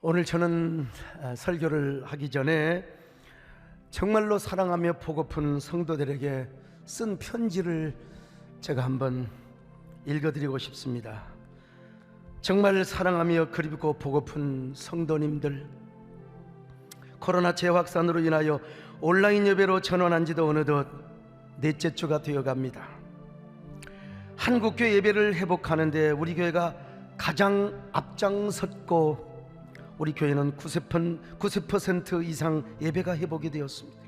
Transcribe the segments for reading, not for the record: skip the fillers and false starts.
오늘 저는 설교를 하기 전에 정말로 사랑하며 보고픈 성도들에게 쓴 편지를 제가 한번 읽어드리고 싶습니다. 정말 사랑하며 그리고 보고픈 성도님들, 코로나 재확산으로 인하여 온라인 예배로 전환한 지도 어느덧 넷째 주가 되어갑니다. 한국교회 예배를 회복하는데 우리 교회가 가장 앞장섰고 우리 교회는 90% 이상 예배가 회복이 되었습니다.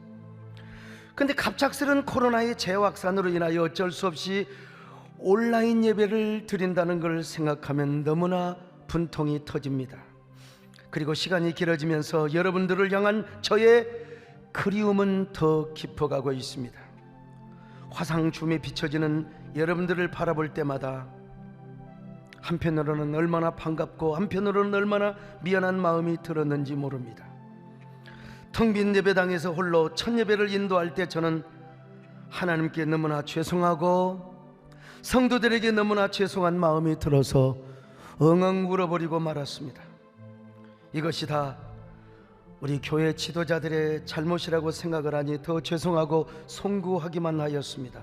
그런데 갑작스런 코로나의 재확산으로 인하여 어쩔 수 없이 온라인 예배를 드린다는 걸 생각하면 너무나 분통이 터집니다. 그리고 시간이 길어지면서 여러분들을 향한 저의 그리움은 더 깊어가고 있습니다. 화상줌에 비춰지는 여러분들을 바라볼 때마다 한편으로는 얼마나 반갑고 한편으로는 얼마나 미안한 마음이 들었는지 모릅니다. 텅 빈 예배당에서 홀로 첫 예배를 인도할 때 저는 하나님께 너무나 죄송하고 성도들에게 너무나 죄송한 마음이 들어서 엉엉 울어버리고 말았습니다. 이것이 다 우리 교회 지도자들의 잘못이라고 생각을 하니 더 죄송하고 송구하기만 하였습니다.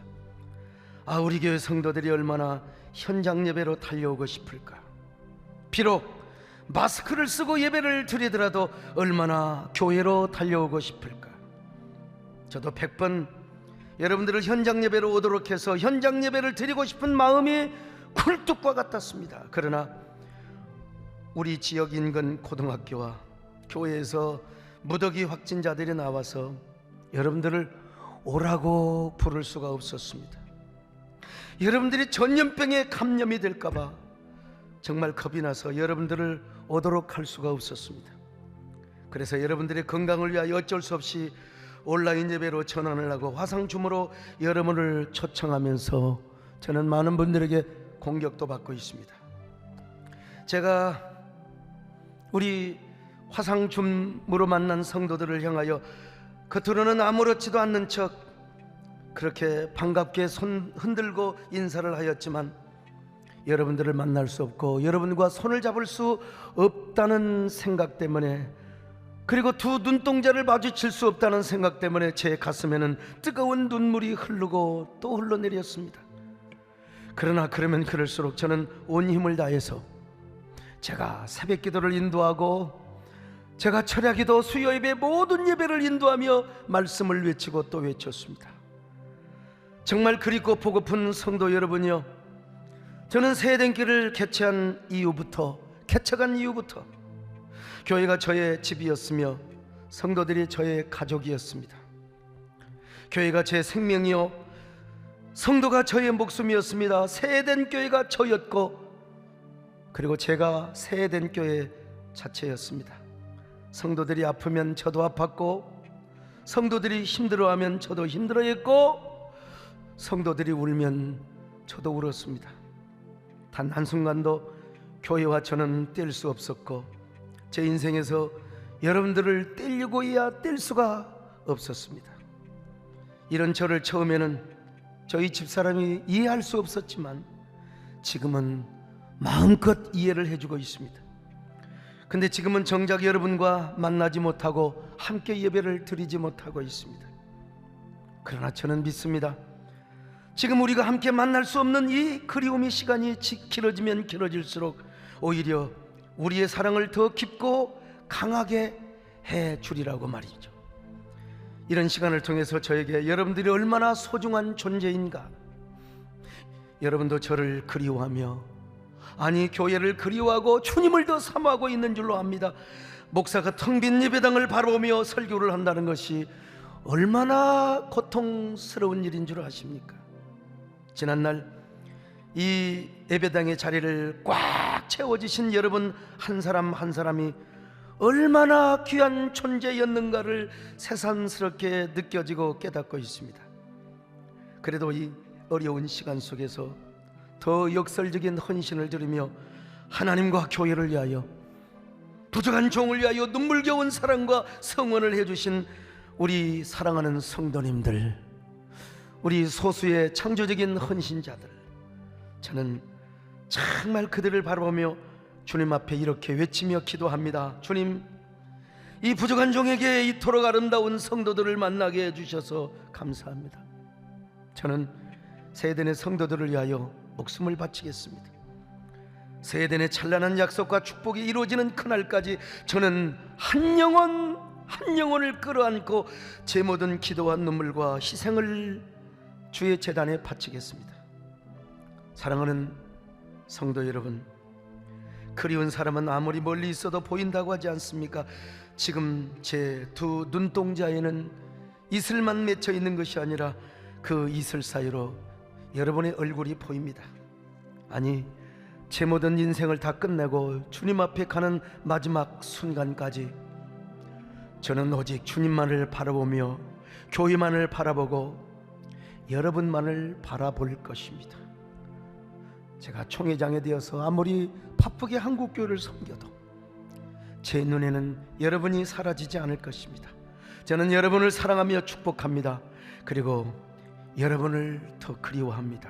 우리 교회 성도들이 얼마나 현장 예배로 달려오고 싶을까. 비록 마스크를 쓰고 예배를 드리더라도 얼마나 교회로 달려오고 싶을까. 저도 100번 여러분들을 현장 예배로 오도록 해서 현장 예배를 드리고 싶은 마음이 굴뚝과 같았습니다. 그러나 우리 지역 인근 고등학교와 교회에서 무더기 확진자들이 나와서 여러분들을 오라고 부를 수가 없었습니다. 여러분들이 전염병에 감염이 될까봐 정말 겁이 나서 여러분들을 오도록 할 수가 없었습니다. 그래서 여러분들의 건강을 위하여 어쩔 수 없이 온라인 예배로 전환을 하고 화상줌으로 여러분을 초청하면서 저는 많은 분들에게 공격도 받고 있습니다. 제가 우리 화상줌으로 만난 성도들을 향하여 겉으로는 아무렇지도 않는 척 그렇게 반갑게 손 흔들고 인사를 하였지만 여러분들을 만날 수 없고 여러분과 손을 잡을 수 없다는 생각 때문에, 그리고 두 눈동자를 마주칠 수 없다는 생각 때문에 제 가슴에는 뜨거운 눈물이 흐르고 또 흘러내렸습니다. 그러나 그러면 그럴수록 저는 온 힘을 다해서 제가 새벽 기도를 인도하고 제가 철야 기도, 수요 예배, 모든 예배를 인도하며 말씀을 외치고 또 외쳤습니다. 정말 그립고 보고픈 성도 여러분이요, 저는 새해den교를 개최한 이후부터, 개척한 이후부터 교회가 저의 집이었으며 성도들이 저의 가족이었습니다. 교회가 제 생명이요 성도가 저의 목숨이었습니다. 새해den교회가 저였고 그리고 제가 새해den교회 자체였습니다. 성도들이 아프면 저도 아팠고 성도들이 힘들어하면 저도 힘들어했고 성도들이 울면 저도 울었습니다. 단 한순간도 교회와 저는 뗄 수 없었고 제 인생에서 여러분들을 떼려고 해야 뗄 수가 없었습니다. 이런 저를 처음에는 저희 집사람이 이해할 수 없었지만 지금은 마음껏 이해를 해주고 있습니다. 근데 지금은 정작 여러분과 만나지 못하고 함께 예배를 드리지 못하고 있습니다. 그러나 저는 믿습니다. 지금 우리가 함께 만날 수 없는 이 그리움의 시간이 길어지면 길어질수록 오히려 우리의 사랑을 더 깊고 강하게 해 주리라고 말이죠. 이런 시간을 통해서 저에게 여러분들이 얼마나 소중한 존재인가, 여러분도 저를 그리워하며, 아니 교회를 그리워하고 주님을 더 사모하고 있는 줄로 압니다. 목사가 텅 빈 예배당을 바라보며 설교를 한다는 것이 얼마나 고통스러운 일인 줄 아십니까? 지난날 이 예배당의 자리를 꽉 채워주신 여러분 한 사람 한 사람이 얼마나 귀한 존재였는가를 새삼스럽게 느껴지고 깨닫고 있습니다. 그래도 이 어려운 시간 속에서 더 역설적인 헌신을 드리며 하나님과 교회를 위하여, 부족한 종을 위하여 눈물겨운 사랑과 성원을 해주신 우리 사랑하는 성도님들, 우리 소수의 창조적인 헌신자들, 저는 정말 그들을 바라보며 주님 앞에 이렇게 외치며 기도합니다. 주님, 이 부족한 종에게 이토록 아름다운 성도들을 만나게 해주셔서 감사합니다. 저는 세대의 성도들을 위하여 목숨을 바치겠습니다. 세대의 찬란한 약속과 축복이 이루어지는 그날까지 저는 한 영혼을 끌어안고 제 모든 기도와 눈물과 희생을 주의 제단에 바치겠습니다. 사랑하는 성도 여러분, 그리운 사람은 아무리 멀리 있어도 보인다고 하지 않습니까? 지금 제 두 눈동자에는 이슬만 맺혀 있는 것이 아니라 그 이슬 사이로 여러분의 얼굴이 보입니다. 아니, 제 모든 인생을 다 끝내고 주님 앞에 가는 마지막 순간까지 저는 오직 주님만을 바라보며 교회만을 바라보고 여러분만을 바라볼 것입니다. 제가 총회장이 되어서 아무리 바쁘게 한국교회를 섬겨도 제 눈에는 여러분이 사라지지 않을 것입니다. 저는 여러분을 사랑하며 축복합니다. 그리고 여러분을 더 그리워합니다.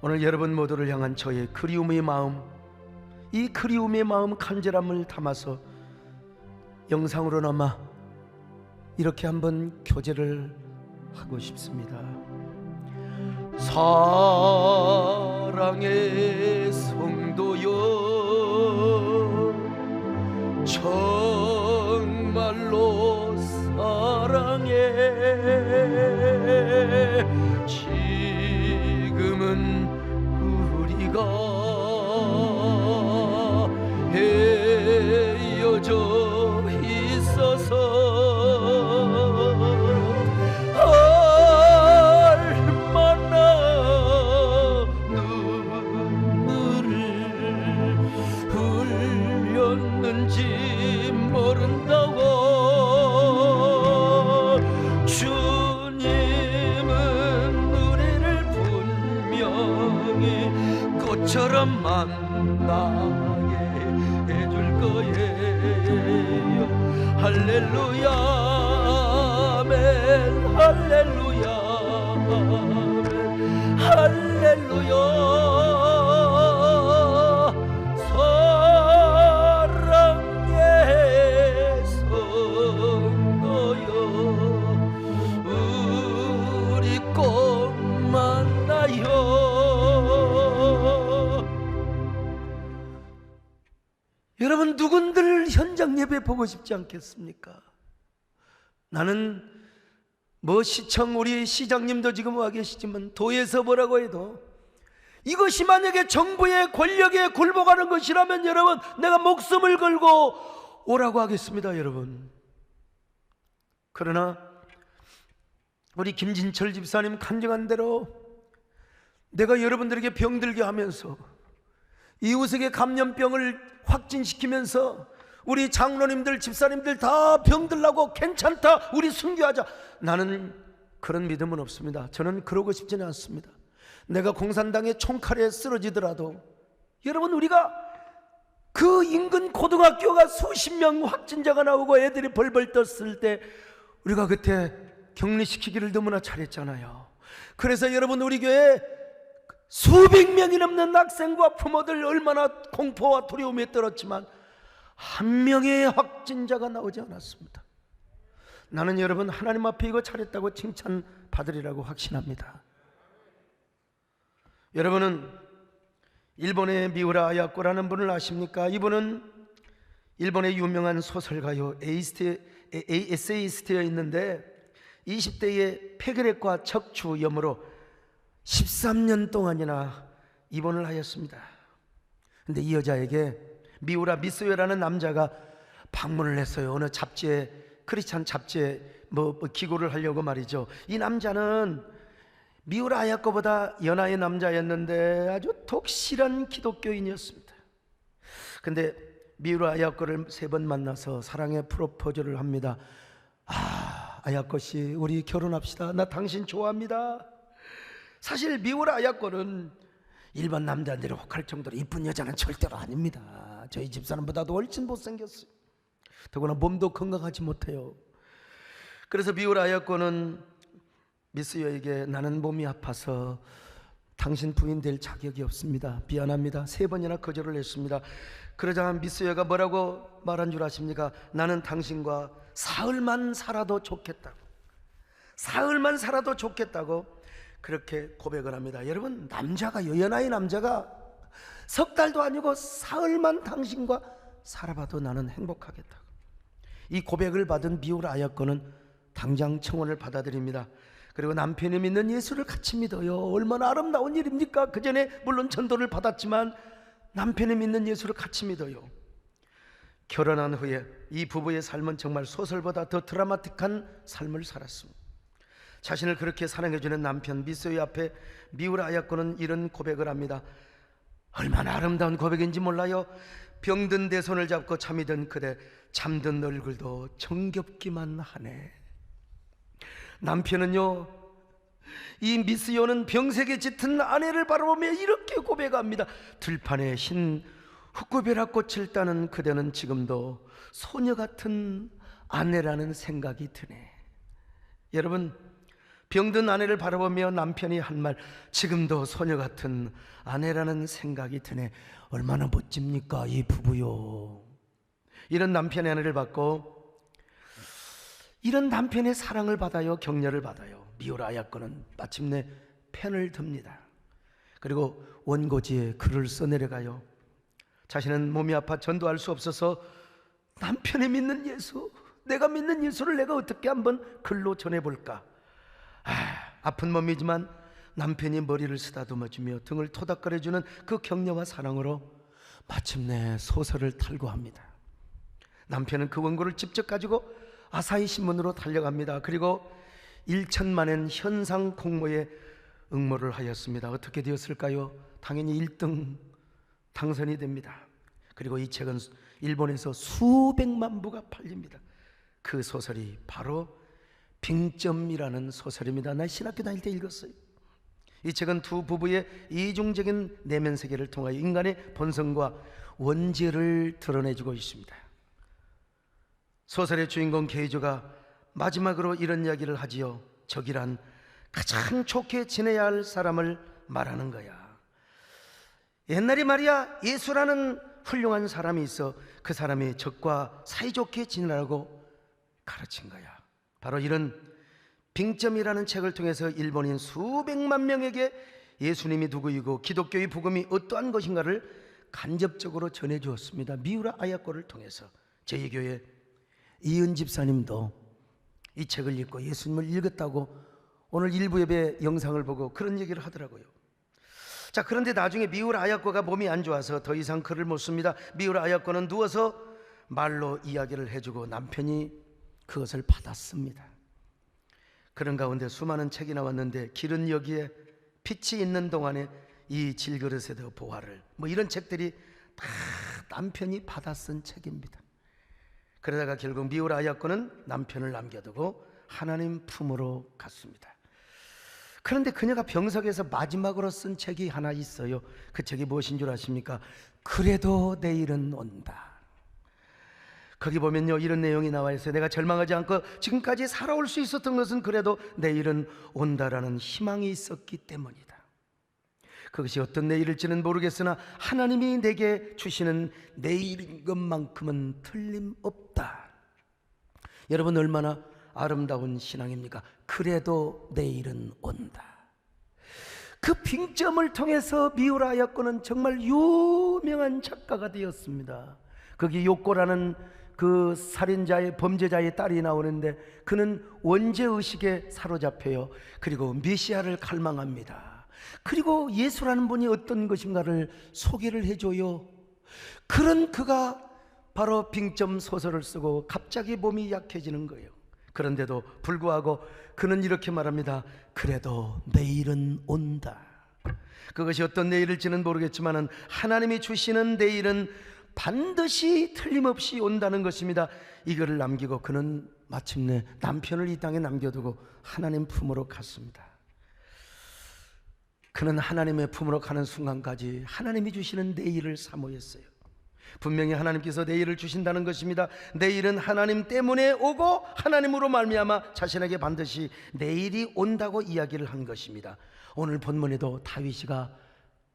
오늘 여러분 모두를 향한 저의 그리움의 마음, 이 그리움의 마음 간절함을 담아서 영상으로나마 이렇게 한번 교제를 하고 싶습니다. 사랑의 성도여, 정말로 사랑해. 지금은 우리가 헤어져 있어서 얼마나 눈물을 흘렸는지 모른다고. 주님은 우리를 분명히 꽃처럼 만나게 해줄 거예요. 할렐루야, 아멘. 할렐루야, 아멘. 할렐루야. 사랑의 성도여, 우리 꼭 만나요. 여러분, 누군들 현장 예배 보고 싶지 않겠습니까? 나는 시청 우리 시장님도 지금 와 계시지만 도에서 뭐라고 해도 이것이 만약에 정부의 권력에 굴복하는 것이라면 여러분, 내가 목숨을 걸고 오라고 하겠습니다. 여러분, 그러나 우리 김진철 집사님 간증한 대로 내가 여러분들에게 병들게 하면서 이웃에게 감염병을 확진시키면서 우리 장로님들, 집사님들 다 병들라고 괜찮다, 우리 순교하자, 나는 그런 믿음은 없습니다. 저는 그러고 싶지는 않습니다. 내가 공산당의 총칼에 쓰러지더라도 여러분, 우리가 그 인근 고등학교가 수십 명 확진자가 나오고 애들이 벌벌 떴을 때 우리가 그때 격리시키기를 너무나 잘했잖아요. 그래서 여러분, 우리 교회 수백 명이 넘는 학생과 부모들 얼마나 공포와 두려움에 떨었지만 한 명의 확진자가 나오지 않았습니다. 나는 여러분, 하나님 앞에 이거 잘했다고 칭찬받으리라고 확신합니다. 여러분은 일본의 미우라 아야코라는 분을 아십니까? 이분은 일본의 유명한 소설가요, 에세이스트였는데 20대에 폐결핵과 척추염으로 13년 동안이나 입원을 하였습니다. 근데 이 여자에게 미우라 미스요라는 남자가 방문을 했어요. 어느 잡지에, 크리스찬 잡지에 기고를 하려고 말이죠. 이 남자는 미우라 아야코보다 연하의 남자였는데 아주 독실한 기독교인이었습니다. 근데 미우라 아야코를 3번 만나서 사랑의 프로포즈를 합니다. 아야코 씨, 우리 결혼합시다. 나 당신 좋아합니다. 사실 미우라 아야코는 일반 남자들이 혹할 정도로 이쁜 여자는 절대로 아닙니다. 저희 집사람보다도 훨씬 못생겼어요. 더구나 몸도 건강하지 못해요. 그래서 미우라 아야코는 미스요에게 나는 몸이 아파서 당신 부인 될 자격이 없습니다. 미안합니다. 3번이나 거절을 했습니다. 그러자 미스여가 뭐라고 말한 줄 아십니까? 나는 당신과 사흘만 살아도 좋겠다고, 사흘만 살아도 좋겠다고 그렇게 고백을 합니다. 여러분, 남자가요, 연하의 남자가 석 달도 아니고 사흘만 당신과 살아봐도 나는 행복하겠다고. 이 고백을 받은 비울 아야코는 당장 청혼을 받아들입니다. 그리고 남편이 믿는 예수를 같이 믿어요. 얼마나 아름다운 일입니까? 그 전에 물론 전도를 받았지만 남편이 믿는 예수를 같이 믿어요. 결혼한 후에 이 부부의 삶은 정말 소설보다 더 드라마틱한 삶을 살았습니다. 자신을 그렇게 사랑해주는 남편 미소의 앞에 미우라 아야코는 이런 고백을 합니다. 얼마나 아름다운 고백인지 몰라요. 병든 내 손을 잡고 잠이 든 그대, 잠든 얼굴도 정겹기만 하네. 남편은요, 이 미스요는 병색에 짙은 아내를 바라보며 이렇게 고백합니다. 들판에 흰 흑구베라 꽃을 따는 그대는 지금도 소녀 같은 아내라는 생각이 드네. 여러분, 병든 아내를 바라보며 남편이 한 말, 지금도 소녀 같은 아내라는 생각이 드네. 얼마나 멋집니까 이 부부요. 이런 남편의 아내를 받고 이런 남편의 사랑을 받아요, 격려를 받아요. 미우라 아야코는 마침내 펜을 듭니다. 그리고 원고지에 글을 써내려가요. 자신은 몸이 아파 전도할 수 없어서 남편이 믿는 예수, 내가 믿는 예수를 내가 어떻게 한번 글로 전해볼까. 아픈 몸이지만 남편이 머리를 쓰다듬어주며 등을 토닥거려주는 그 격려와 사랑으로 마침내 소설을 탈고합니다. 남편은 그 원고를 직접 가지고 아사히 신문으로 달려갑니다. 그리고 1천만엔 현상 공모에 응모를 하였습니다. 어떻게 되었을까요? 당연히 1등 당선이 됩니다. 그리고 이 책은 일본에서 수백만 부가 팔립니다. 그 소설이 바로 빙점이라는 소설입니다. 나 신학교 다닐 때 읽었어요. 이 책은 두 부부의 이중적인 내면 세계를 통하여 인간의 본성과 원죄를 드러내주고 있습니다. 소설의 주인공 게이조가 마지막으로 이런 이야기를 하지요. 적이란 가장 좋게 지내야 할 사람을 말하는 거야. 옛날에 말이야, 예수라는 훌륭한 사람이 있어 그 사람이 적과 사이좋게 지내라고 가르친 거야. 바로 이런 빙점이라는 책을 통해서 일본인 수백만 명에게 예수님이 누구이고 기독교의 복음이 어떠한 것인가를 간접적으로 전해주었습니다. 미우라 아야코를 통해서. 저희 교회 이은 집사님도 이 책을 읽고 예수님을 읽었다고 오늘 일부 예배 영상을 보고 그런 얘기를 하더라고요. 자, 그런데 나중에 미우라 아야코가 몸이 안 좋아서 더 이상 글을 못 씁니다. 미우라 아야코는 누워서 말로 이야기를 해주고 남편이 그것을 받았습니다. 그런 가운데 수많은 책이 나왔는데 길은 여기에 빛이 있는 동안에 이 질그릇에도 보화를, 뭐 이런 책들이 다 남편이 받아 쓴 책입니다. 그러다가 결국 미우라 아야코는 남편을 남겨두고 하나님 품으로 갔습니다. 그런데 그녀가 병석에서 마지막으로 쓴 책이 하나 있어요. 그 책이 무엇인 줄 아십니까? 그래도 내일은 온다. 거기 보면요, 이런 내용이 나와 있어요. 내가 절망하지 않고 지금까지 살아올 수 있었던 것은 그래도 내일은 온다라는 희망이 있었기 때문이다. 그것이 어떤 내일일지는 모르겠으나 하나님이 내게 주시는 내일인 것만큼은 틀림없다. 여러분, 얼마나 아름다운 신앙입니까? 그래도 내일은 온다. 그 빙점을 통해서 미우라 아야코는 정말 유명한 작가가 되었습니다. 거기 요코라는 그 살인자의 범죄자의 딸이 나오는데 그는 원죄의식에 사로잡혀요. 그리고 메시아를 갈망합니다. 그리고 예수라는 분이 어떤 것인가를 소개를 해줘요. 그런 그가 바로 빙점 소설을 쓰고 갑자기 몸이 약해지는 거예요. 그런데도 불구하고 그는 이렇게 말합니다. 그래도 내일은 온다. 그것이 어떤 내일일지는 모르겠지만 하나님이 주시는 내일은 반드시 틀림없이 온다는 것입니다. 이거를 남기고 그는 마침내 남편을 이 땅에 남겨두고 하나님 품으로 갔습니다. 그는 하나님의 품으로 가는 순간까지 하나님이 주시는 내일을 사모했어요. 분명히 하나님께서 내일을 주신다는 것입니다. 내일은 하나님 때문에 오고 하나님으로 말미암아 자신에게 반드시 내일이 온다고 이야기를 한 것입니다. 오늘 본문에도 다윗이가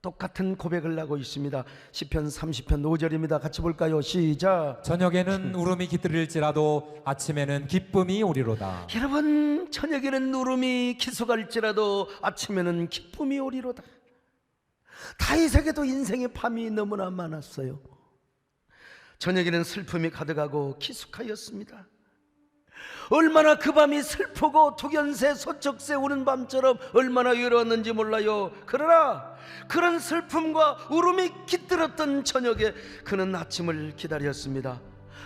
똑같은 고백을 하고 있습니다. 시편 30편 5절입니다. 같이 볼까요? 시작. 저녁에는 울음이 깃들일지라도 아침에는 기쁨이 오리로다. 여러분, 저녁에는 울음이 기속할지라도 아침에는 기쁨이 오리로다. 다윗에게도 인생의 밤이 너무나 많았어요. 저녁에는 슬픔이 가득하고 기숙하였습니다. 얼마나 그 밤이 슬프고 투견새 소쩍새 우는 밤처럼 얼마나 외로웠는지 몰라요. 그러나 그런 슬픔과 울음이 깃들었던 저녁에 그는 아침을 기다렸습니다.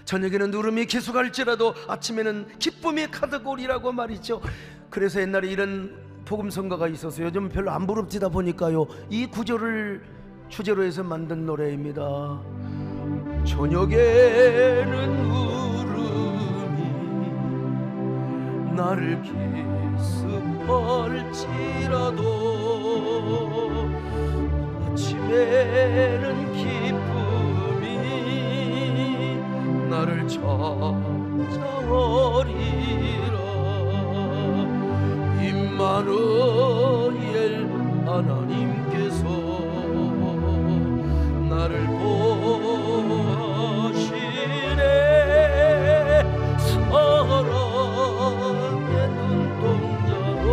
저녁에는 울음이 기숙할지라도 아침에는 기쁨이 가득 오리라고 말이죠. 그래서 옛날에 이런 복음성가가 있어서 요즘 별로 안 부릅지다 보니까요, 이 구절을 주제로 해서 만든 노래입니다. 저녁에는 울음이 나를 기습할지라도 아침에는 기쁨이 나를 찾아오리라. 임마누엘 하나님께서 나를 보시네. 사랑의 눈동자로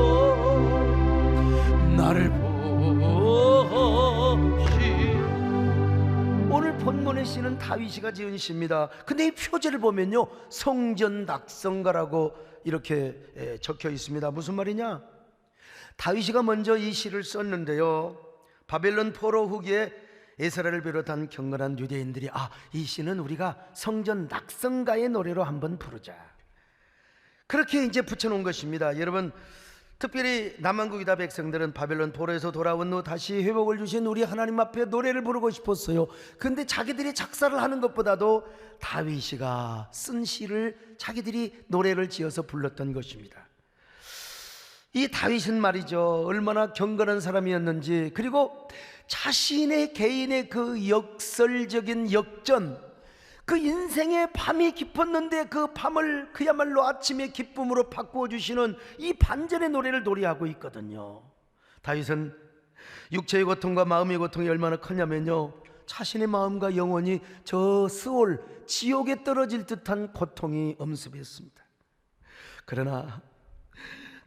나를 보시. 오늘 본문의 시는 다윗이가 지은 시입니다. 근데 이 표제를 보면요, 성전 낙성가라고 이렇게 적혀 있습니다. 무슨 말이냐? 다윗이가 먼저 이 시를 썼는데요, 바벨론 포로 후기에 에스라를 비롯한 경건한 유대인들이 이 시는 우리가 성전 낙성가의 노래로 한번 부르자, 그렇게 이제 붙여놓은 것입니다. 여러분, 특별히 남한국 유다 백성들은 바벨론 포로에서 돌아온 후 다시 회복을 주신 우리 하나님 앞에 노래를 부르고 싶었어요. 근데 자기들이 작사를 하는 것보다도 다윗이가 쓴 시를 자기들이 노래를 지어서 불렀던 것입니다. 이 다윗은 말이죠, 얼마나 경건한 사람이었는지, 그리고 자신의 개인의 그 역설적인 역전, 그 인생의 밤이 깊었는데 그 밤을 그야말로 아침의 기쁨으로 바꾸어 주시는 이 반전의 노래를 노래하고 있거든요. 다윗은 육체의 고통과 마음의 고통이 얼마나 크냐면요, 자신의 마음과 영혼이 저 스올 지옥에 떨어질 듯한 고통이 엄습했습니다. 그러나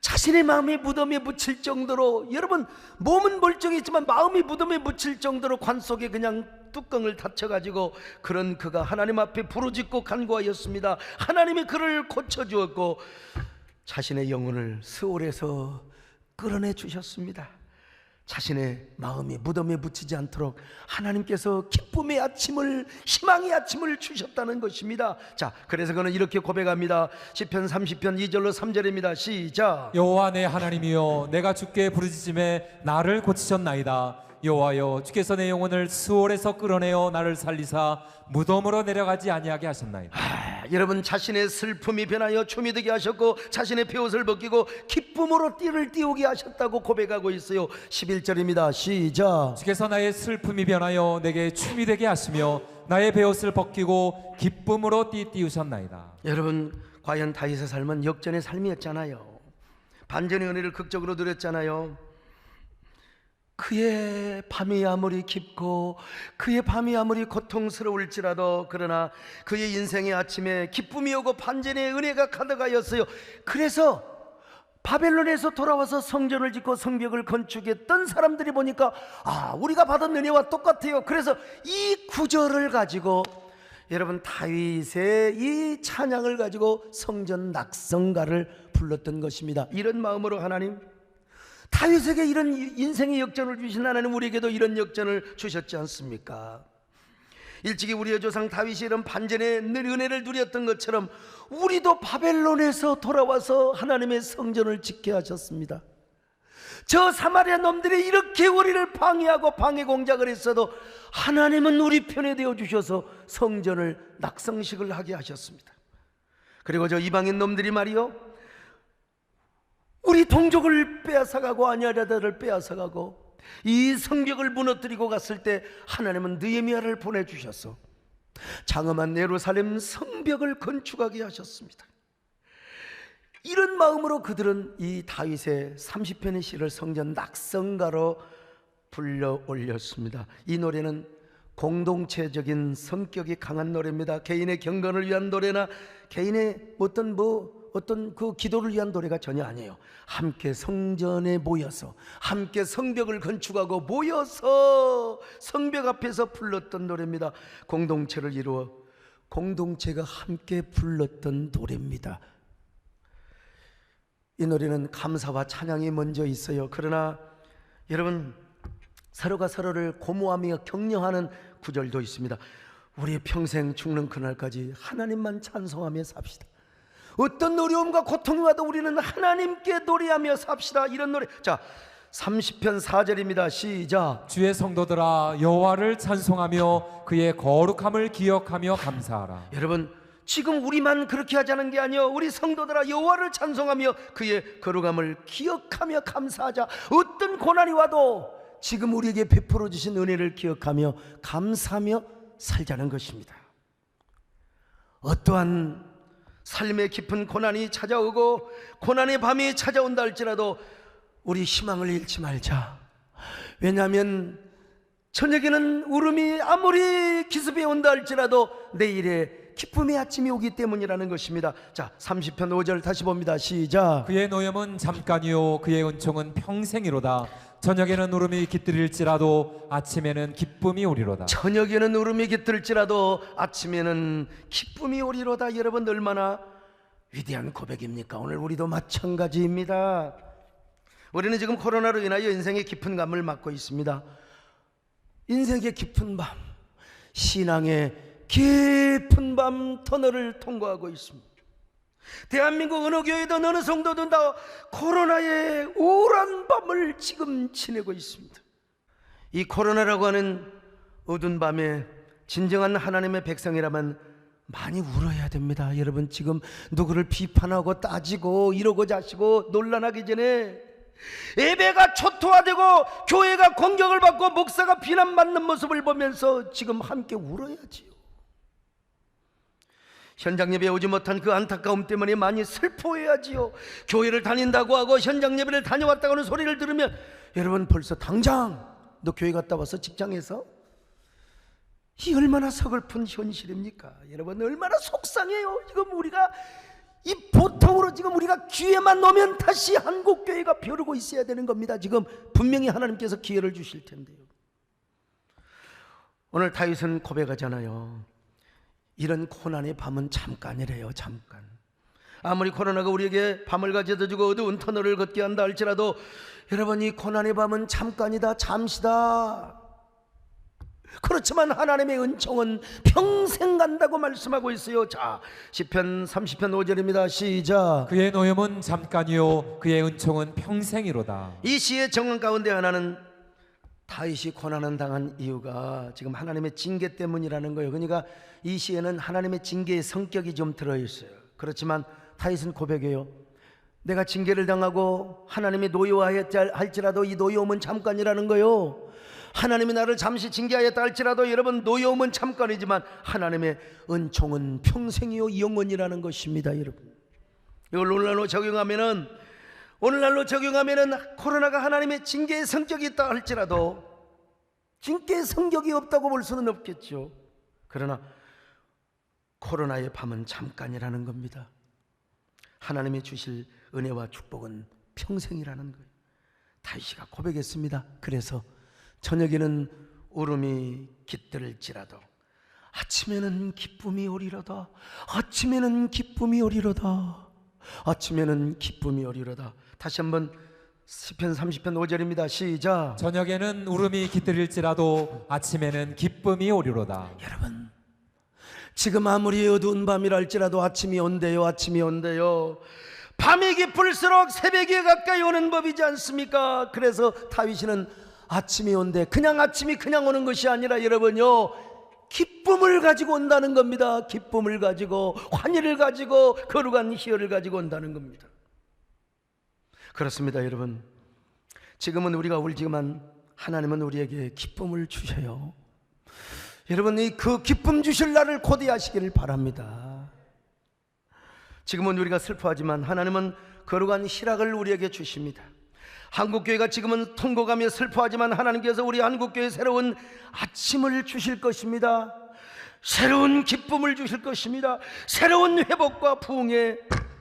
자신의 마음이 무덤에 묻힐 정도로, 여러분, 몸은 멀쩡했지만 마음이 무덤에 묻힐 정도로 관 속에 그냥 뚜껑을 닫혀가지고 그런 그가 하나님 앞에 부르짖고 간구하였습니다. 하나님이 그를 고쳐주었고 자신의 영혼을 스올에서 끌어내 주셨습니다. 자신의 마음이 무덤에 묻히지 않도록 하나님께서 기쁨의 아침을, 희망의 아침을 주셨다는 것입니다. 자, 그래서 그는 이렇게 고백합니다. 시편 30편 2절로 3절입니다. 시작. 여호와 내 하나님이여, 내가 주께 부르짖음에 나를 고치셨나이다. 여호와여, 주께서 내 영혼을 스올에서 끌어내어 나를 살리사 무덤으로 내려가지 아니하게 하셨나이다. 여러분, 자신의 슬픔이 변하여 춤이 되게 하셨고 자신의 베옷을 벗기고 기쁨으로 띠를 띄우게 하셨다고 고백하고 있어요. 11절입니다. 시작. 주께서 나의 슬픔이 변하여 내게 춤이 되게 하시며 나의 베옷을 벗기고 기쁨으로 띠우셨나이다. 여러분, 과연 다윗의 삶은 역전의 삶이었잖아요. 반전의 은혜를 극적으로 누렸잖아요. 그의 밤이 아무리 깊고 그의 밤이 아무리 고통스러울지라도, 그러나 그의 인생의 아침에 기쁨이 오고 반전의 은혜가 가득하였어요. 그래서 바벨론에서 돌아와서 성전을 짓고 성벽을 건축했던 사람들이 보니까 우리가 받은 은혜와 똑같아요. 그래서 이 구절을 가지고, 여러분, 다윗의 이 찬양을 가지고 성전 낙성가를 불렀던 것입니다. 이런 마음으로 하나님, 다윗에게 이런 인생의 역전을 주신 하나님, 우리에게도 이런 역전을 주셨지 않습니까? 일찍이 우리의 조상 다윗이 이런 반전의 은혜를 누렸던 것처럼 우리도 바벨론에서 돌아와서 하나님의 성전을 짓게 하셨습니다. 저 사마리아 놈들이 이렇게 우리를 방해하고 방해 공작을 했어도 하나님은 우리 편에 되어 주셔서 성전을 낙성식을 하게 하셨습니다. 그리고 저 이방인 놈들이 말이요, 우리 동족을 빼앗아가고 아냐라다를 빼앗아가고 이 성벽을 무너뜨리고 갔을 때 하나님은 느헤미야를 보내주셔서 장엄한 예루살렘 성벽을 건축하게 하셨습니다. 이런 마음으로 그들은 이 다윗의 30편의 시를 성전 낙성가로 불러 올렸습니다. 이 노래는 공동체적인 성격이 강한 노래입니다. 개인의 경건을 위한 노래나 개인의 어떤 그 기도를 위한 노래가 전혀 아니에요. 함께 성전에 모여서, 함께 성벽을 건축하고 모여서 성벽 앞에서 불렀던 노래입니다. 공동체를 이루어 공동체가 함께 불렀던 노래입니다. 이 노래는 감사와 찬양이 먼저 있어요. 그러나 여러분, 서로가 서로를 고무하며 격려하는 구절도 있습니다. 우리 평생 죽는 그날까지 하나님만 찬송하며 삽시다. 어떤 어려움과 고통이 와도 우리는 하나님께 노래하며 삽시다. 이런 노래. 자, 30편 4절입니다. 시작. 주의 성도들아 여호와를 찬송하며 그의 거룩함을 기억하며 감사하라. 여러분, 지금 우리만 그렇게 하자는 게 아니요, 우리 성도들아 여호와를 찬송하며 그의 거룩함을 기억하며 감사하자. 어떤 고난이 와도 지금 우리에게 베풀어 주신 은혜를 기억하며 감사하며 살자는 것입니다. 어떠한 삶의 깊은 고난이 찾아오고 고난의 밤이 찾아온다 할지라도 우리 희망을 잃지 말자. 왜냐하면 저녁에는 울음이 아무리 기습해 온다 할지라도 내일에 기쁨의 아침이 오기 때문이라는 것입니다. 자, 30편 5절 다시 봅니다. 시작. 그의 노염은 잠깐이요 그의 은총은 평생이로다. 저녁에는 울음이 깃들일지라도 아침에는 기쁨이 오리로다. 저녁에는 울음이 깃들지라도 아침에는 기쁨이 오리로다. 여러분, 얼마나 위대한 고백입니까? 오늘 우리도 마찬가지입니다. 우리는 지금 코로나로 인하여 인생의 깊은 감을 맞고 있습니다. 인생의 깊은 밤, 신앙의 깊은 밤 터널을 통과하고 있습니다. 대한민국 어느 교회든 어느 성도든 다 코로나의 우울한 밤을 지금 지내고 있습니다. 이 코로나라고 하는 어두운 밤에 진정한 하나님의 백성이라면 많이 울어야 됩니다. 여러분, 지금 누구를 비판하고 따지고 이러고 자시고 논란하기 전에 예배가 초토화되고 교회가 공격을 받고 목사가 비난받는 모습을 보면서 지금 함께 울어야지요. 현장 예배에 오지 못한 그 안타까움 때문에 많이 슬퍼해야지요. 교회를 다닌다고 하고 현장 예배를 다녀왔다고 하는 소리를 들으면 여러분, 벌써 당장 너 교회 갔다 와서 직장에서? 이 얼마나 서글픈 현실입니까? 여러분, 얼마나 속상해요. 지금 우리가 이 보통으로 지금 우리가 기회만 오면 다시 한국 교회가 벼르고 있어야 되는 겁니다. 지금 분명히 하나님께서 기회를 주실 텐데요. 오늘 다윗은 고백하잖아요. 이런 고난의 밤은 잠깐이래요. 잠깐. 아무리 코로나가 우리에게 밤을 가져다 주고 어두운 터널을 걷게 한다 할지라도 여러분, 이 고난의 밤은 잠깐이다. 잠시다. 그렇지만 하나님의 은총은 평생 간다고 말씀하고 있어요. 자, 시편 30편 5절입니다. 시작. 그의 노염은 잠깐이요 그의 은총은 평생이로다. 이 시의 정언 가운데 하나는 다윗이 고난을 당한 이유가 지금 하나님의 징계 때문이라는 거예요. 그러니까 이 시에는 하나님의 징계의 성격이 좀 들어있어요. 그렇지만 다윗은 고백해요. 내가 징계를 당하고 하나님이 노여워하였다 할지라도 이 노여움은 잠깐이라는 거예요. 하나님이 나를 잠시 징계하였다 할지라도 여러분, 노여움은 잠깐이지만 하나님의 은총은 평생이요 영원이라는 것입니다. 여러분, 이걸 오늘날로 적용하면은 코로나가 하나님의 징계의 성격이 있다 할지라도 징계의 성격이 없다고 볼 수는 없겠죠. 그러나 코로나의 밤은 잠깐이라는 겁니다. 하나님이 주실 은혜와 축복은 평생이라는 거예요. 다윗이가 고백했습니다. 그래서 저녁에는 울음이 깃들일지라도 아침에는 기쁨이 오리로다. 아침에는 기쁨이 오리로다. 아침에는 기쁨이 오리로다. 다시 한번 시편 30편 5절입니다. 시작. 저녁에는 울음이 깃들일지라도 아침에는 기쁨이 오리로다. 여러분, 지금 아무리 어두운 밤이라 할지라도 아침이 온대요. 아침이 온대요. 밤이 깊을수록 새벽이 가까이 오는 법이지 않습니까? 그래서 다윗이는 아침이 온대, 그냥 아침이 그냥 오는 것이 아니라 여러분요, 기쁨을 가지고 온다는 겁니다. 기쁨을 가지고, 환희를 가지고, 거룩한 희열을 가지고 온다는 겁니다. 그렇습니다. 여러분, 지금은 우리가 울지만 하나님은 우리에게 기쁨을 주셔요. 여러분이 그 기쁨 주실 날을 고대하시기를 바랍니다. 지금은 우리가 슬퍼하지만 하나님은 거룩한 희락을 우리에게 주십니다. 한국교회가 지금은 통곡하며 슬퍼하지만 하나님께서 우리 한국교회에 새로운 아침을 주실 것입니다. 새로운 기쁨을 주실 것입니다. 새로운 회복과 부흥의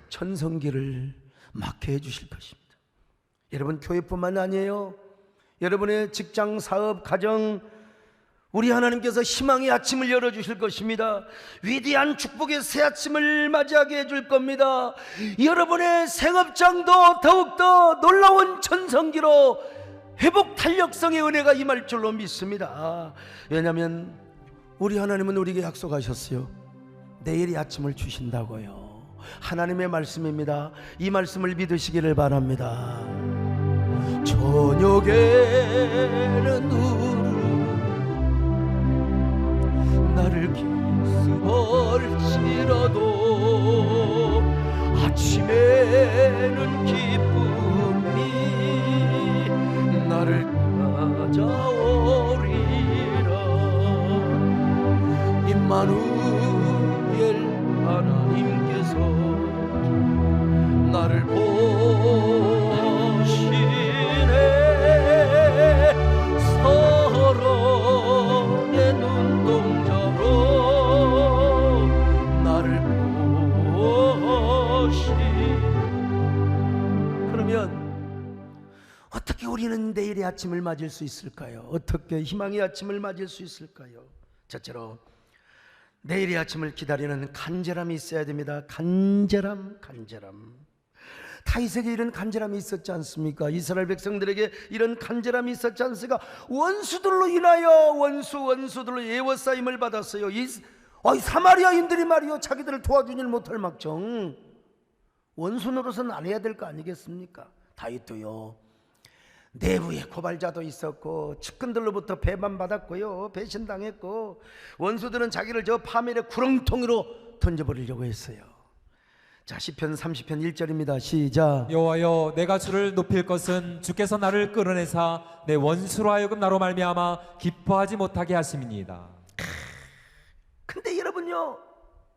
전성기를 맞게 해주실 것입니다. 여러분, 교회뿐만 아니에요. 여러분의 직장, 사업, 가정, 우리 하나님께서 희망의 아침을 열어주실 것입니다. 위대한 축복의 새 아침을 맞이하게 해줄 겁니다. 여러분의 생업장도 더욱더 놀라운 전성기로 회복 탄력성의 은혜가 임할 줄로 믿습니다. 왜냐하면 우리 하나님은 우리에게 약속하셨어요. 내일의 아침을 주신다고요. 하나님의 말씀입니다. 이 말씀을 믿으시기를 바랍니다. 저녁에는 나를 기습할지라도 아침에는 기쁨이 나를 찾아오리라. 임마누엘 하나님께서 나를 보시네. 사랑의 눈동자로 나를 보시. 그러면 어떻게 우리는 내일의 아침을 맞을 수 있을까요? 어떻게 희망의 아침을 맞을 수 있을까요? 첫째로 내일의 아침을 기다리는 간절함이 있어야 됩니다. 간절함. 다윗에게 이런 간절함이 있었지 않습니까? 이스라엘 백성들에게 이런 간절함이 있었지 않습니까? 원수들로 인하여 원수들로 애워싸임을 받았어요. 이 사마리아인들이 말이요, 자기들을 도와주질 못할 막정 원수 노릇은 안 해야 될 거 아니겠습니까? 다윗도요, 내부에 고발자도 있었고 측근들로부터 배반받았고요, 배신당했고, 원수들은 자기를 저 파멸의 구렁텅이로 던져버리려고 했어요. 자, 시편 30편 1절입니다. 시작. 여호와여, 내가 주를 높일 것은 주께서 나를 끌어내사 내 원수로 하여금 나로 말미암아 기뻐하지 못하게 하심이니이다. 근데 여러분요,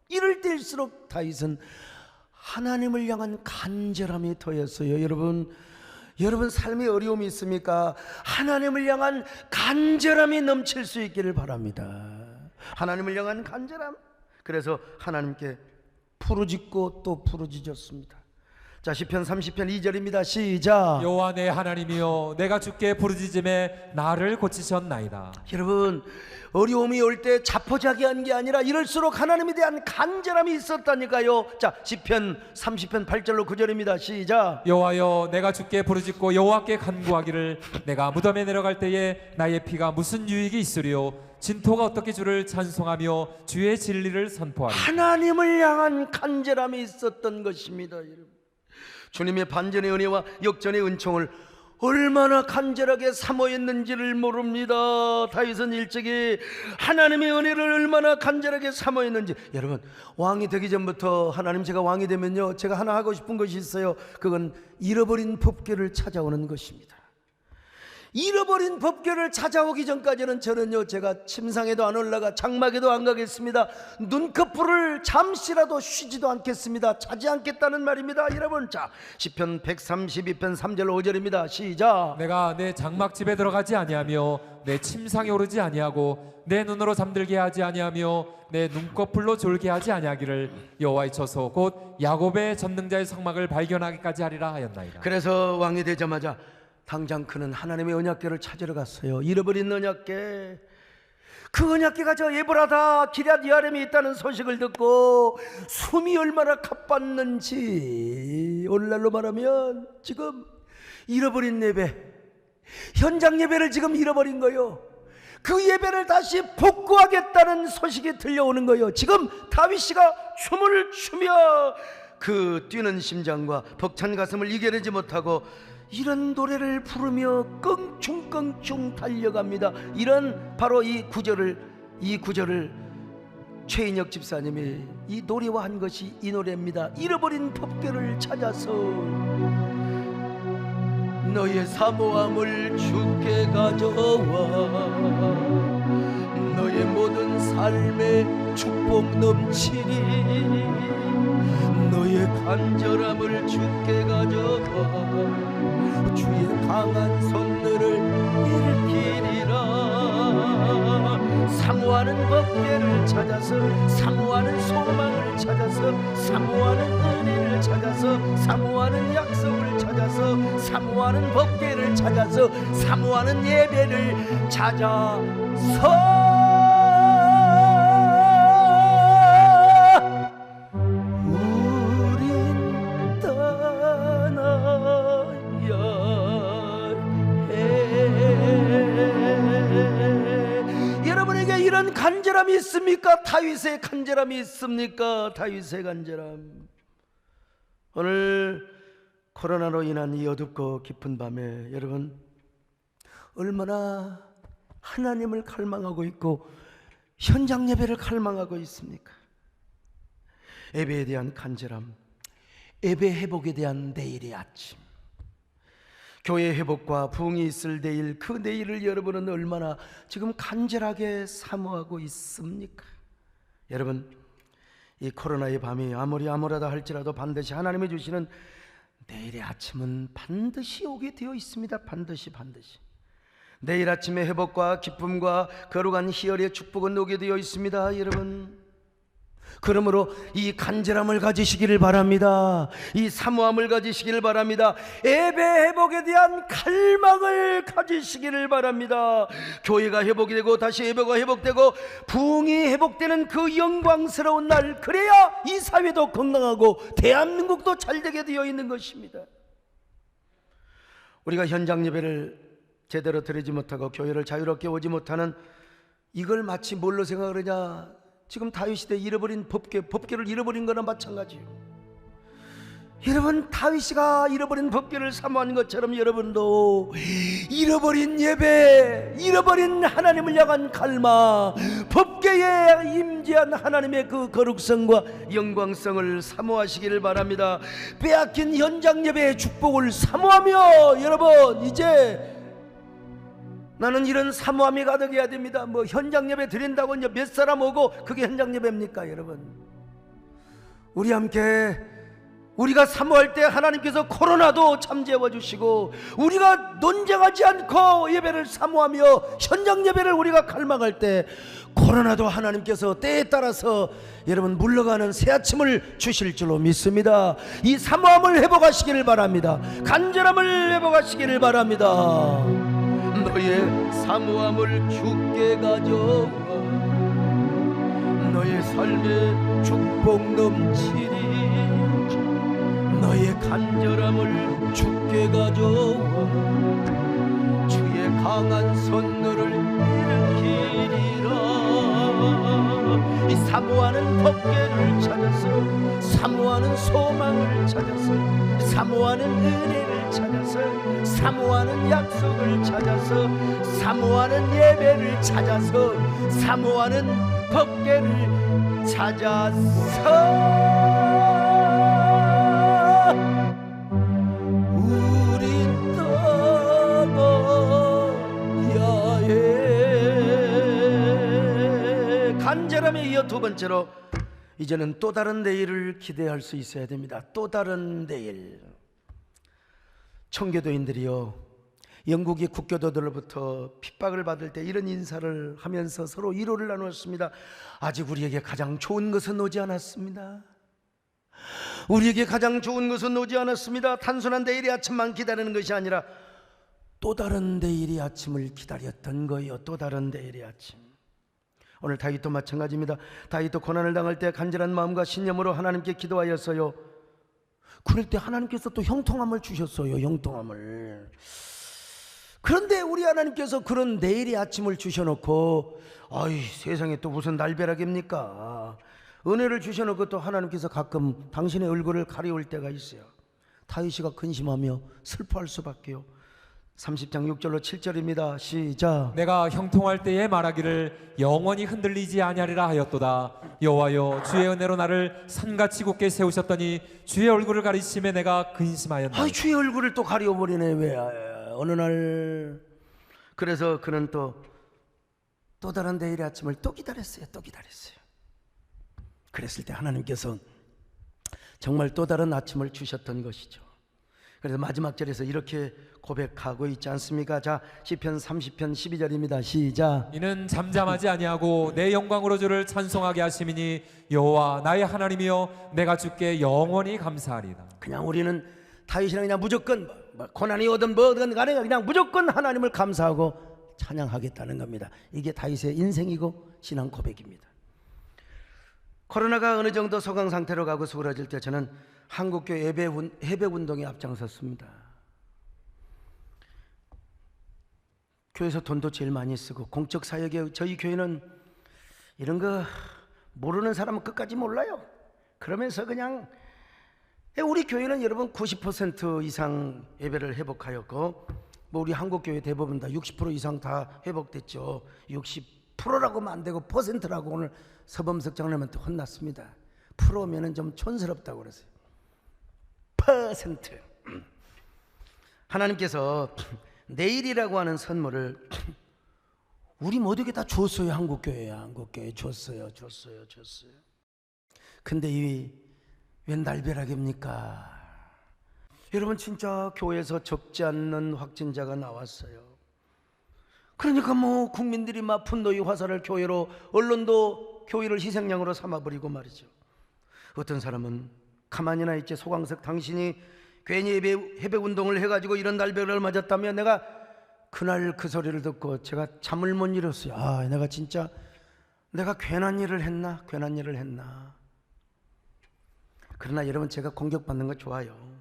이럴 때일수록 다윗은 하나님을 향한 간절함이 더했어요. 여러분 삶에 어려움이 있습니까? 하나님을 향한 간절함이 넘칠 수 있기를 바랍니다. 하나님을 향한 간절함. 그래서 하나님께 부르짖고 또 부르짖었습니다. 자, 시편 30편 2절입니다. 시작. 여호와 내 하나님이여, 내가 주께 부르짖음에 나를 고치셨나이다. 여러분, 어려움이 올 때 자포자기한 게 아니라 이럴수록 하나님에 대한 간절함이 있었다니까요. 자, 시편 30편 8절로 9절입니다. 시작. 여호와여, 내가 주께 부르짖고 여호와께 간구하기를 내가 무덤에 내려갈 때에 나의 피가 무슨 유익이 있으리요? 진토가 어떻게 주를 찬송하며 주의 진리를 선포하리. 하나님을 향한 간절함이 있었던 것입니다. 여러분, 주님의 반전의 은혜와 역전의 은총을 얼마나 간절하게 사모했는지를 모릅니다. 다윗은 일찍이 하나님의 은혜를 얼마나 간절하게 사모했는지. 여러분, 왕이 되기 전부터 하나님, 제가 왕이 되면요, 제가 하나 하고 싶은 것이 있어요. 그건 잃어버린 법궤를 찾아오는 것입니다. 잃어버린 법궤를 찾아오기 전까지는 저는요, 제가 침상에도 안 올라가 장막에도 안 가겠습니다. 눈꺼풀을 잠시라도 쉬지도 않겠습니다. 자지 않겠다는 말입니다. 여러분, 자, 시편 132편 3절 5절입니다. 시작. 내가 내 장막집에 들어가지 아니하며 내 침상에 오르지 아니하고 내 눈으로 잠들게 하지 아니하며 내 눈꺼풀로 졸게 하지 아니하기를 여호와의 처소 곧 야곱의 전능자의 성막을 발견하기까지 하리라 하였나이다. 그래서 왕이 되자마자 당장 그는 하나님의 언약궤를 찾으러 갔어요. 잃어버린 언약궤. 그 언약궤가 저 에브라다 기럇 여아림에 있다는 소식을 듣고 숨이 얼마나 가빴는지, 오늘날로 말하면 지금 잃어버린 예배, 현장 예배를 지금 잃어버린 거예요. 그 예배를 다시 복구하겠다는 소식이 들려오는 거예요. 지금 다윗이가 춤을 추며 그 뛰는 심장과 벅찬 가슴을 이겨내지 못하고 이런 노래를 부르며 껑충껑충 달려갑니다. 이런 바로 이 구절을 최인혁 집사님이 이 노래화한 것이 이 노래입니다. 잃어버린 법궤를 찾아서 너의 사모함을 주께 가져와, 너의 너의 모든 삶에 축복 넘치리. 너의 간절함을 주께 가져가 주의 강한 손들을 일으키리라. 사모하는 법궤를 찾아서, 사모하는 소망을 찾아서, 사모하는 은혜를 찾아서, 사모하는 약속을 찾아서, 사모하는 법궤를 찾아서, 사모하는 예배를 찾아서 우린 떠나야 해. 여러분에게 이런 간절함이 있습니까? 다윗의 간절함이 있습니까? 다윗의 간절함. 오늘 코로나로 인한 이 어둡고 깊은 밤에 여러분 얼마나 하나님을 갈망하고 있고 현장 예배를 갈망하고 있습니까? 예배에 대한 간절함, 예배 회복에 대한 내일의 아침, 교회 회복과 부흥이 있을 내일, 그 내일을 여러분은 얼마나 지금 간절하게 사모하고 있습니까? 여러분, 이 코로나의 밤이 아무리 암울하다 할지라도 반드시 하나님이 주시는 내일의 아침은 반드시 오게 되어 있습니다. 반드시. 내일 아침의 회복과 기쁨과 거룩한 희열의 축복은 오게 되어 있습니다. 여러분, 그러므로 이 간절함을 가지시기를 바랍니다. 이 사모함을 가지시기를 바랍니다. 예배 회복에 대한 갈망을 가지시기를 바랍니다. 교회가 회복이 되고 다시 예배가 회복되고 부흥이 회복되는 그 영광스러운 날, 그래야 이 사회도 건강하고 대한민국도 잘되게 되어 있는 것입니다. 우리가 현장 예배를 제대로 드리지 못하고 교회를 자유롭게 오지 못하는 이걸 마치 뭘로 생각하느냐? 지금 다윗시대에 잃어버린 법궤를 잃어버린 거나 마찬가지예요. 여러분, 다윗이가 잃어버린 법궤를 사모한 것처럼 여러분도 잃어버린 예배, 잃어버린 하나님을 향한 갈망, 법궤에 임재한 하나님의 그 거룩성과 영광성을 사모하시기를 바랍니다. 빼앗긴 현장 예배의 축복을 사모하며 여러분, 이제 나는 이런 사모함이 가득해야 됩니다. 뭐 현장 예배 드린다고 이제 몇 사람 오고 그게 현장 예배입니까? 여러분, 우리 함께 우리가 사모할 때 하나님께서 코로나도 잠재워 주시고, 우리가 논쟁하지 않고 예배를 사모하며 현장 예배를 우리가 갈망할 때 코로나도 하나님께서 때에 따라서 여러분 물러가는 새 아침을 주실 줄로 믿습니다. 이 사모함을 회복하시기를 바랍니다. 간절함을 회복하시기를 바랍니다. 너의 사모함을 주께 가져와 너의 삶에 축복 넘치리. 너의 간절함을 주께 가져와 주의 강한 손너를 일으키리라. 이 사모하는 법궤를 찾아서, 사모하는 소망을 찾아서, 사모하는 은혜를 찾아서, 사모하는 약속을 찾아서, 사모하는 예배를 찾아서, 사모하는 법궤를 찾아서 우린 떠나야 해. 간절함에 이어 두 번째로 이제는 또 다른 내일을 기대할 수 있어야 됩니다. 또 다른 내일. 청교도인들이요, 영국의 국교도들로부터 핍박을 받을 때 이런 인사를 하면서 서로 위로를 나누었습니다. 아직 우리에게 가장 좋은 것은 오지 않았습니다. 우리에게 가장 좋은 것은 오지 않았습니다. 단순한 내일의 아침만 기다리는 것이 아니라 또 다른 내일의 아침을 기다렸던 거예요. 또 다른 내일의 아침. 오늘 다윗도 마찬가지입니다. 다윗도 고난을 당할 때 간절한 마음과 신념으로 하나님께 기도하였어요. 그럴 때 하나님께서 또 형통함을 주셨어요. 형통함을. 그런데 우리 하나님께서 그런 내일의 아침을 주셔놓고, 아이 세상에 또 무슨 날벼락입니까? 은혜를 주셔놓고 또 하나님께서 가끔 당신의 얼굴을 가리울 때가 있어요. 다윗이가 근심하며 슬퍼할 수밖에요. 30장 6절로 7절입니다. 시작. 내가 형통할 때에 말하기를 영원히 흔들리지 아니하리라 하였도다. 여호와여, 주의 은혜로 나를 산같이 굳게 세우셨더니 주의 얼굴을 가리심에 내가 근심하였나이다. 주의 얼굴을 또 가려버리네. 왜 어느 날. 그래서 그는 또 또 다른 내일의 아침을 또 기다렸어요. 또 기다렸어요. 그랬을 때 하나님께서 정말 또 다른 아침을 주셨던 것이죠. 그래서 마지막 절에서 이렇게 고백하고 있지 않습니까? 자, 시편 30편 12절입니다. 시작. 이는 잠잠하지 아니하고 내 영광으로 주를 찬송하게 하심이니 여호와 나의 하나님이여 내가 주께 영원히 감사하리다. 그냥 우리는 다윗이랑 그냥 무조건 뭐 고난이 오든 뭐든 간에 그냥 무조건 하나님을 감사하고 찬양하겠다는 겁니다. 이게 다윗의 인생이고 신앙 고백입니다. 코로나가 어느 정도 소강 상태로 가고 수그러질 때 저는 한국교회 해백 운동에 앞장섰습니다. 교회에서 돈도 제일 많이 쓰고 공적 사역에 저희 교회는 이런 거 모르는 사람은 끝까지 몰라요. 그러면서 그냥 우리 교회는 여러분 90% 이상 예배를 회복하였고 뭐 우리 한국교회 대부분 다 60% 이상 다 회복됐죠. 60%라고만 안 되고 퍼센트라고 오늘 서범석 장로님한테 혼났습니다. 프로면은 좀 촌스럽다고 그러세요. 퍼센트. 하나님께서 내일이라고 하는 선물을 우리 모두에게 다 줬어요. 한국교회에 줬어요. 근데 이 웬 날벼락입니까? 여러분 진짜 교회에서 적지 않는 확진자가 나왔어요. 그러니까 뭐 국민들이 막 분노의 화살을 교회로, 언론도 교회를 희생양으로 삼아버리고 말이죠. 어떤 사람은 가만히나 있지, 소강석 당신이 괜히 해백운동을 해가지고 이런 날벼락을 맞았다면 내가 그날 그 소리를 듣고 제가 잠을 못 이뤘어요. 아, 내가 진짜 내가 괜한 일을 했나? 그러나 여러분 제가 공격받는 거 좋아요.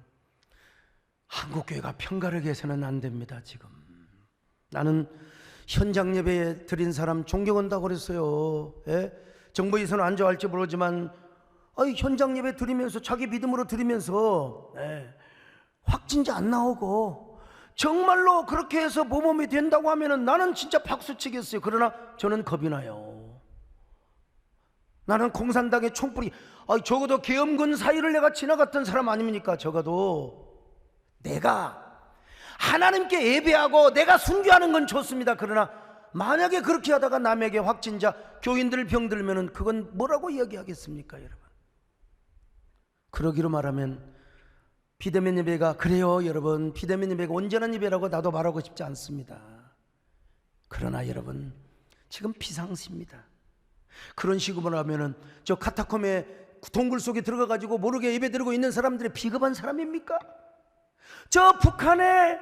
한국교회가 편가르게 해서는 안 됩니다. 지금 나는 현장 예배에 드린 사람 존경한다고 그랬어요. 예? 정부에서는 안 좋아할지 모르지만 현장 예배 드리면서 자기 믿음으로 드리면서 확진자 안 나오고 정말로 그렇게 해서 모범이 된다고 하면은 나는 진짜 박수 치겠어요. 그러나 저는 겁이 나요. 나는 공산당의 총불이 적어도 계엄군 사이를 내가 지나갔던 사람 아닙니까? 적어도 내가 하나님께 예배하고 내가 순교하는 건 좋습니다. 그러나 만약에 그렇게 하다가 남에게 확진자, 교인들 병들면은 그건 뭐라고 이야기하겠습니까, 여러분? 그러기로 말하면 비대면 예배가, 그래요 여러분, 비대면 예배가 온전한 예배라고 나도 말하고 싶지 않습니다. 그러나 여러분 지금 비상시입니다. 그런 식으로 하면은 저 카타콤에 동굴 속에 들어가가지고 모르게 예배 드리고 있는 사람들이 비겁한 사람입니까? 저 북한에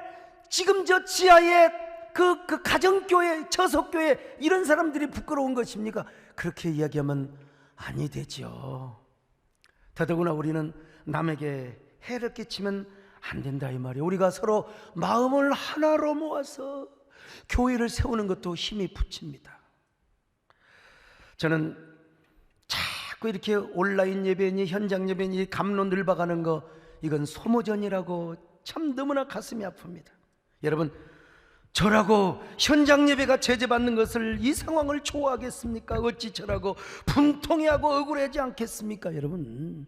지금 저 지하에 그 가정교회, 처석교회 이런 사람들이 부끄러운 것입니까? 그렇게 이야기하면 아니 되죠. 더더구나 우리는 남에게 해를 끼치면 안 된다 이 말이에요. 우리가 서로 마음을 하나로 모아서 교회를 세우는 것도 힘이 붙입니다. 저는 자꾸 이렇게 온라인 예배니 현장 예배니 감로 늘어가는 거, 이건 소모전이라고 참 너무나 가슴이 아픕니다. 여러분, 저라고 현장 예배가 제재받는 것을, 이 상황을 좋아하겠습니까? 어찌 저라고 분통해하고 억울하지 않겠습니까? 여러분,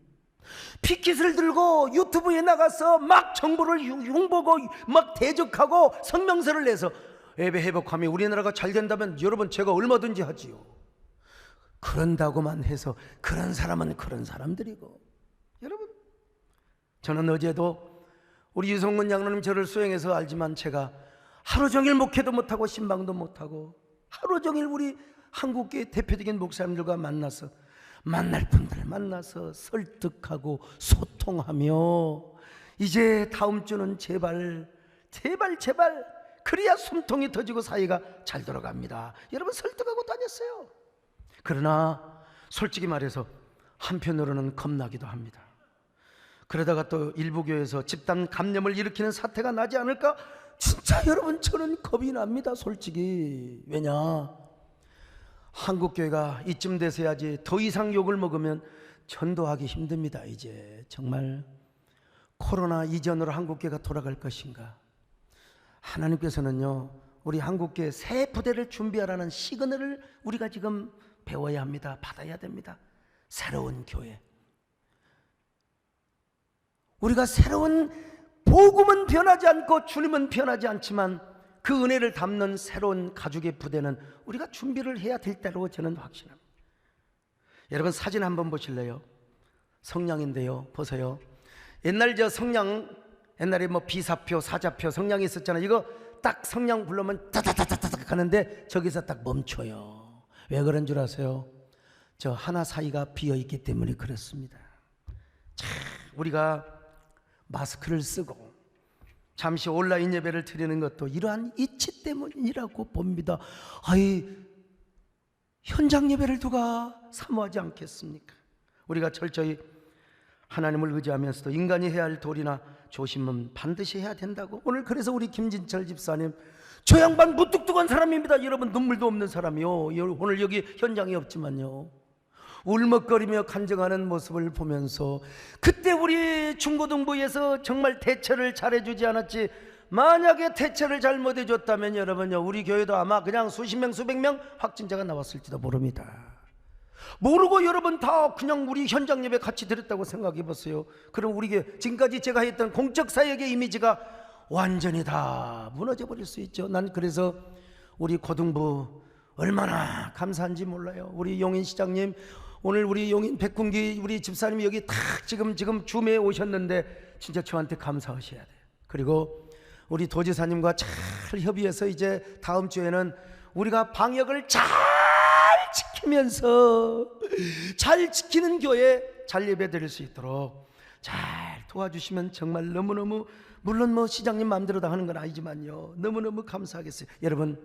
피켓을 들고 유튜브에 나가서 막 정부를 흉보고 막 대적하고 성명서를 내서 예배 회복하면 우리나라가 잘 된다면 여러분 제가 얼마든지 하지요. 그런다고만 해서 그런 사람은 그런 사람들이고, 여러분 저는 어제도 우리 유성근 장로님 저를 수행해서 알지만 제가 하루 종일 목회도 못하고 신방도 못하고 하루 종일 우리 한국교회 대표적인 목사님들과 만나서 만날 분들 만나서 설득하고 소통하며 이제 다음 주는 제발 그래야 숨통이 터지고 사이가 잘 돌아갑니다. 여러분 설득하고 다녔어요. 그러나 솔직히 말해서 한편으로는 겁나기도 합니다. 그러다가 또 일부 교회에서 집단 감염을 일으키는 사태가 나지 않을까? 진짜 여러분 저는 겁이 납니다. 솔직히. 왜냐? 한국교회가 이쯤 돼서야지 더 이상 욕을 먹으면 전도하기 힘듭니다. 이제 정말 코로나 이전으로 한국교회가 돌아갈 것인가? 하나님께서는요 우리 한국교회 새 부대를 준비하라는 시그널을 우리가 지금 배워야 합니다. 받아야 됩니다. 새로운 교회, 우리가 새로운 복음은 변하지 않고 주님은 변하지 않지만 그 은혜를 담는 새로운 가죽의 부대는 우리가 준비를 해야 될 때로 저는 확신합니다. 여러분 사진 한번 보실래요? 성냥인데요, 보세요. 옛날 저 성냥, 옛날에 뭐 비사표, 사자표, 성냥이 있었잖아요. 이거 딱 성냥 불러면 따다다다닥 하는데 저기서 딱 멈춰요. 왜 그런 줄 아세요? 저 하나 사이가 비어있기 때문에 그렇습니다. 자, 우리가 마스크를 쓰고 잠시 온라인 예배를 드리는 것도 이러한 이치 때문이라고 봅니다. 아이, 현장 예배를 누가 사모하지 않겠습니까? 우리가 철저히 하나님을 의지하면서도 인간이 해야 할 도리나 조심은 반드시 해야 된다고. 오늘 그래서 우리 김진철 집사님, 저 양반 무뚝뚝한 사람입니다. 여러분 눈물도 없는 사람이요. 오늘 여기 현장이 없지만요, 울먹거리며 간증하는 모습을 보면서 그때 우리 중고등부에서 정말 대처를 잘해주지 않았지, 만약에 대처를 잘못해줬다면 여러분요, 우리 교회도 아마 그냥 수십 명 수백 명 확진자가 나왔을지도 모릅니다. 모르고 여러분 다 그냥 우리 현장 예배 같이 드렸다고 생각해 보세요. 그럼 우리 교회 지금까지 제가 했던 공적 사역의 이미지가 완전히 다 무너져 버릴 수 있죠. 난 그래서 우리 고등부 얼마나 감사한지 몰라요. 우리 용인 시장님, 오늘 우리 용인 백군기 우리 집사님이 여기 딱 지금 줌에 오셨는데 진짜 저한테 감사하셔야 돼요. 그리고 우리 도지사님과 잘 협의해서 이제 다음 주에는 우리가 방역을 잘 지키면서 잘 지키는 교회 잘 예배 드릴 수 있도록 잘 도와주시면 정말 너무너무, 물론 뭐 시장님 마음대로 다 하는 건 아니지만요, 너무너무 감사하겠어요. 여러분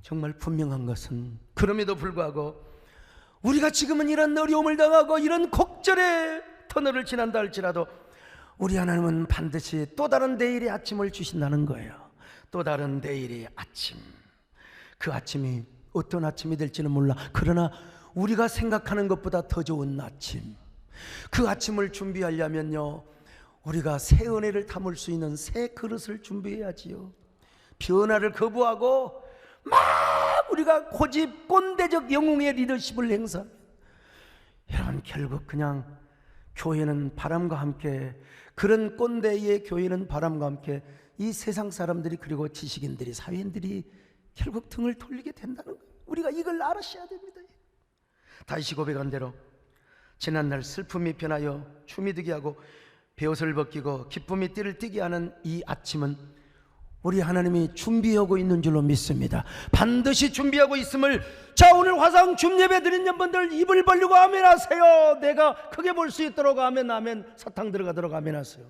정말 분명한 것은 그럼에도 불구하고 우리가 지금은 이런 어려움을 당하고 이런 곡절의 터널을 지난다 할지라도 우리 하나님은 반드시 또 다른 내일의 아침을 주신다는 거예요. 또 다른 내일의 아침. 그 아침이 어떤 아침이 될지는 몰라. 그러나 우리가 생각하는 것보다 더 좋은 아침, 그 아침을 준비하려면요, 우리가 새 은혜를 담을 수 있는 새 그릇을 준비해야지요. 변화를 거부하고 막 우리가 고집 꼰대적 영웅의 리더십을 행사하면 여러분 결국 그냥 교회는 바람과 함께, 그런 꼰대의 교회는 바람과 함께 이 세상 사람들이, 그리고 지식인들이, 사회인들이 결국 등을 돌리게 된다는 거예요. 우리가 이걸 알아셔야 됩니다. 다시 고백한 대로 지난날 슬픔이 변하여 춤이 되게 하고 베옷을 벗기고 기쁨이 띠를 띠게 하는 이 아침은 우리 하나님이 준비하고 있는 줄로 믿습니다. 반드시 준비하고 있음을, 자 오늘 화상 줌 예배 드린 분들 입을 벌리고 아멘 하세요. 내가 크게 볼 수 있도록 아멘, 아멘. 사탕 들어가도록 아멘 하세요.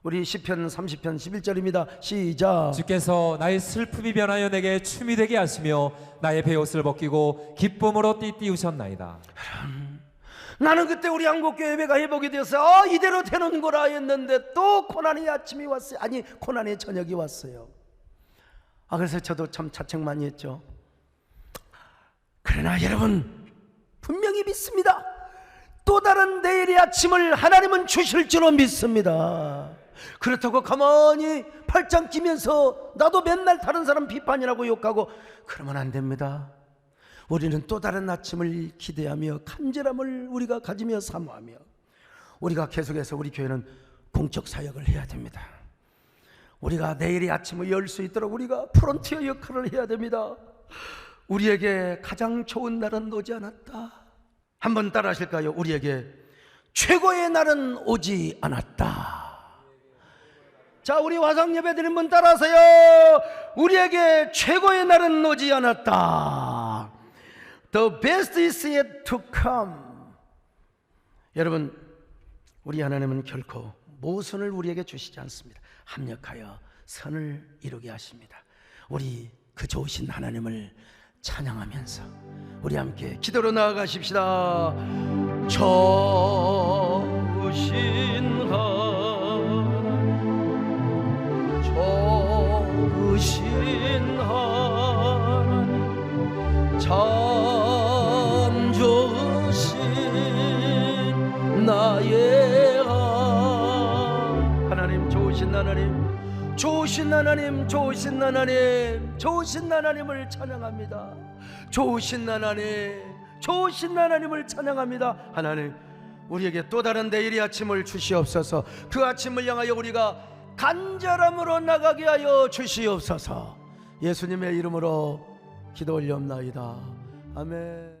우리 시편 30편 11절입니다. 시작. 주께서 나의 슬픔이 변하여 내게 춤이 되게 하시며 나의 베옷을 벗기고 기쁨으로 띠띠우셨나이다. 나는 그때 우리 한국교회 예배가 회복이 되어서 이대로 되는 거라 했는데 또 고난의 아침이 왔어요. 아니 고난의 저녁이 왔어요. 그래서 저도 참 자책 많이 했죠. 그러나 여러분 분명히 믿습니다. 또 다른 내일의 아침을 하나님은 주실 줄로 믿습니다. 그렇다고 가만히 팔짱 끼면서 나도 맨날 다른 사람 비판이라고 욕하고 그러면 안 됩니다. 우리는 또 다른 아침을 기대하며 간절함을 우리가 가지며 사모하며 우리가 계속해서 우리 교회는 공적 사역을 해야 됩니다. 우리가 내일의 아침을 열 수 있도록 우리가 프론티어 역할을 해야 됩니다. 우리에게 가장 좋은 날은 오지 않았다. 한번 따라 하실까요? 우리에게 최고의 날은 오지 않았다. 자, 우리 화상 예배 드린 분 따라하세요. 우리에게 최고의 날은 오지 않았다. The best is yet to come. 여러분, 우리 하나님은 결코 모선을 우리에게 주시지 않습니다. 합력하여 선을 이루게 하십니다. 우리 그 좋으신 하나님을 찬양하면서 우리 함께 기도로 나아가십시다. 좋으신 하나님, 좋으신 하나님, 참 좋으신 나의 하나님, 좋으신 하나님, 좋으신 하나님, 좋으신 하나님, 좋으신 하나님을 찬양합니다. 좋으신 하나님, 좋으신 하나님을 찬양합니다. 하나님, 우리에게 또 다른 내일의 아침을 주시옵소서. 그 아침을 향하여 우리가 간절함으로 나가게 하여 주시옵소서. 예수님의 이름으로 기도 올리옵나이다. 아멘.